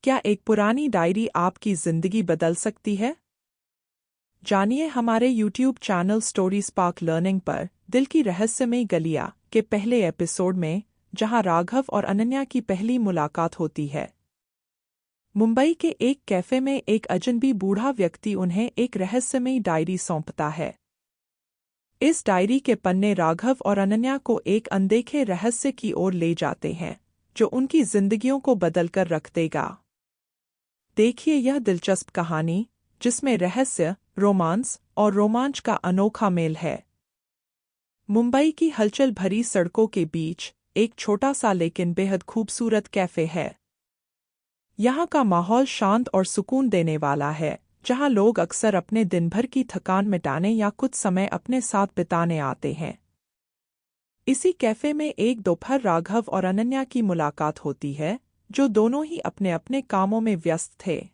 क्या एक पुरानी डायरी आपकी जिंदगी बदल सकती है? जानिए हमारे YouTube channel story spark learning पर दिल की रहस्यमयी गलियां के पहले एपिसोड में, जहां राघव और अनन्या की पहली मुलाकात होती है। मुंबई के एक कैफे में एक अजनबी बूढ़ा व्यक्ति उन्हें एक रहस्यमयी डायरी सौंपता है। इस डायरी के पन्ने राघव और अनन्या को एक अनदेखे रहस्य की ओर ले जाते हैं, जो उनकी जिंदगियों को बदलकर रख देगा। देखिए यह दिलचस्प कहानी, जिसमें रहस्य, रोमांस और रोमांच का अनोखा मेल है। मुंबई की हलचल भरी सड़कों के बीच एक छोटा सा लेकिन बेहद खूबसूरत कैफे है। यहाँ का माहौल शांत और सुकून देने वाला है, जहाँ लोग अक्सर अपने दिन भर की थकान मिटाने या कुछ समय अपने साथ बिताने आते हैं। इसी कैफे में एक दोपहर राघव और अनन्या की मुलाकात होती है, जो दोनों ही अपने अपने कामों में व्यस्त थे।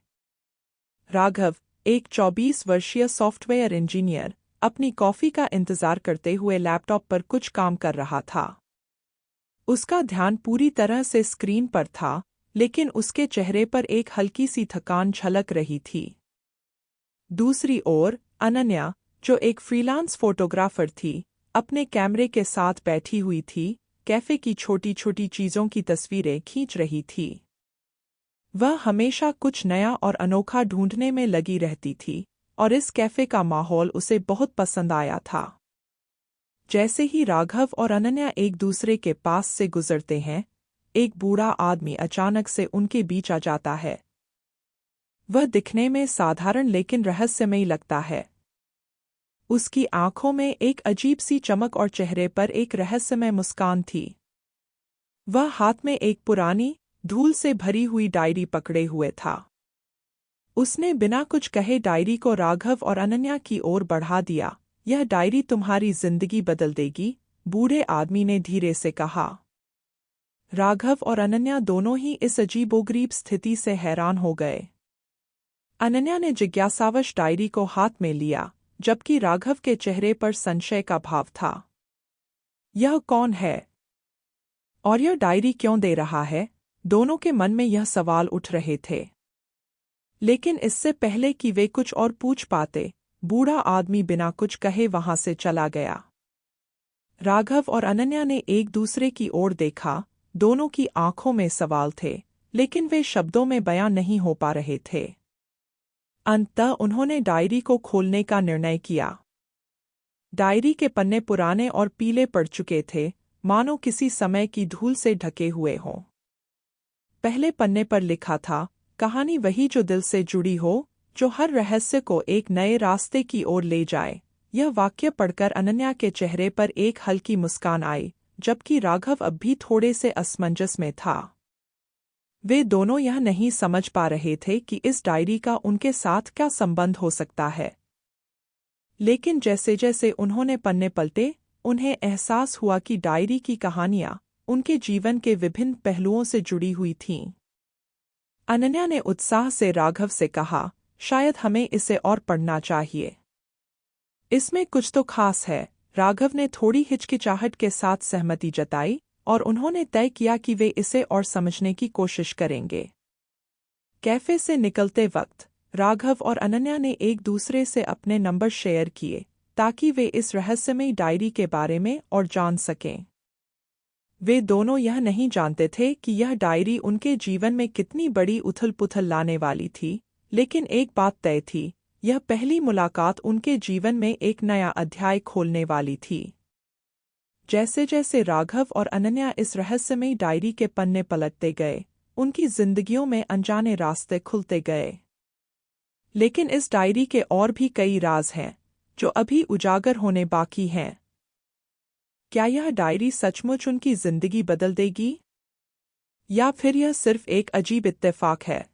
राघव, एक 24 वर्षीय सॉफ्टवेयर इंजीनियर, अपनी कॉफी का इंतजार करते हुए लैपटॉप पर कुछ काम कर रहा था। उसका ध्यान पूरी तरह से स्क्रीन पर था, लेकिन उसके चेहरे पर एक हल्की सी थकान झलक रही थी। दूसरी ओर अनन्या, जो एक फ्रीलांस फोटोग्राफर थी, अपने कैमरे के साथ बैठी हुई थी, कैफे की छोटी छोटी चीज़ों की तस्वीरें खींच रही थी। वह हमेशा कुछ नया और अनोखा ढूंढने में लगी रहती थी, और इस कैफे का माहौल उसे बहुत पसंद आया था। जैसे ही राघव और अनन्या एक दूसरे के पास से गुजरते हैं, एक बूढ़ा आदमी अचानक से उनके बीच आ जाता है। वह दिखने में साधारण लेकिन रहस्यमयी लगता है। उसकी आंखों में एक अजीब सी चमक और चेहरे पर एक रहस्यमय मुस्कान थी। वह हाथ में एक पुरानी, धूल से भरी हुई डायरी पकड़े हुए था। उसने बिना कुछ कहे डायरी को राघव और अनन्या की ओर बढ़ा दिया। यह डायरी तुम्हारी जिंदगी बदल देगी, बूढ़े आदमी ने धीरे से कहा। राघव और अनन्या दोनों ही इस अजीबोगरीब स्थिति से हैरान हो गए। अनन्या ने जिज्ञासावश डायरी को हाथ में लिया, जबकि राघव के चेहरे पर संशय का भाव था। यह कौन है? और यह डायरी क्यों दे रहा है? दोनों के मन में यह सवाल उठ रहे थे। लेकिन इससे पहले कि वे कुछ और पूछ पाते, बूढ़ा आदमी बिना कुछ कहे वहां से चला गया। राघव और अनन्या ने एक दूसरे की ओर देखा। दोनों की आंखों में सवाल थे, लेकिन वे शब्दों में बयां नहीं हो पा रहे थे। अंततः उन्होंने डायरी को खोलने का निर्णय किया। डायरी के पन्ने पुराने और पीले पड़ चुके थे, मानो किसी समय की धूल से ढके हुए हों। पहले पन्ने पर लिखा था, कहानी वही जो दिल से जुड़ी हो, जो हर रहस्य को एक नए रास्ते की ओर ले जाए। यह वाक्य पढ़कर अनन्या के चेहरे पर एक हल्की मुस्कान आई, जबकि राघव अब भी थोड़े से असमंजस में था। वे दोनों यह नहीं समझ पा रहे थे कि इस डायरी का उनके साथ क्या संबंध हो सकता है। लेकिन जैसे जैसे उन्होंने पन्ने पलटे, उन्हें एहसास हुआ कि डायरी की कहानियां उनके जीवन के विभिन्न पहलुओं से जुड़ी हुई थीं। अनन्या ने उत्साह से राघव से कहा, शायद हमें इसे और पढ़ना चाहिए। इसमें कुछ तो खास है। राघव ने थोड़ी हिचकिचाहट के साथ सहमति जताई, और उन्होंने तय किया कि वे इसे और समझने की कोशिश करेंगे। कैफे से निकलते वक्त राघव और अनन्या ने एक दूसरे से अपने नंबर शेयर किए, ताकि वे इस रहस्यमयी डायरी के बारे में और जान सकें। वे दोनों यह नहीं जानते थे कि यह डायरी उनके जीवन में कितनी बड़ी उथल-पुथल लाने वाली थी, लेकिन एक बात तय थी, यह पहली मुलाकात उनके जीवन में एक नया अध्याय खोलने वाली थी। जैसे जैसे राघव और अनन्या इस रहस्यमयी डायरी के पन्ने पलटते गए, उनकी जिंदगियों में अनजाने रास्ते खुलते गए। लेकिन इस डायरी के और भी कई राज हैं, जो अभी उजागर होने बाकी हैं। क्या यह डायरी सचमुच उनकी जिंदगी बदल देगी? या फिर यह सिर्फ एक अजीब इत्तेफाक है?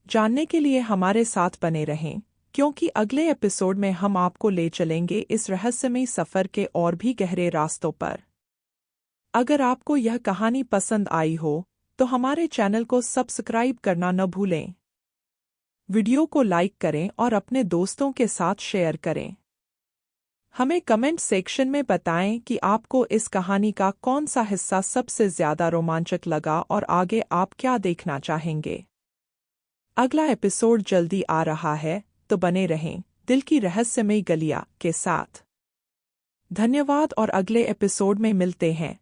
जानने के लिए हमारे साथ बने रहें, क्योंकि अगले एपिसोड में हम आपको ले चलेंगे इस रहस्यमयी सफ़र के और भी गहरे रास्तों पर। अगर आपको यह कहानी पसंद आई हो, तो हमारे चैनल को सब्सक्राइब करना न भूलें। वीडियो को लाइक करें और अपने दोस्तों के साथ शेयर करें। हमें कमेंट सेक्शन में बताएं कि आपको इस कहानी का कौन सा हिस्सा सबसे ज़्यादा रोमांचक लगा और आगे आप क्या देखना चाहेंगे। अगला एपिसोड जल्दी आ रहा है, तो बने रहें दिल की रहस्यमयी गलियां के साथ। धन्यवाद और अगले एपिसोड में मिलते हैं।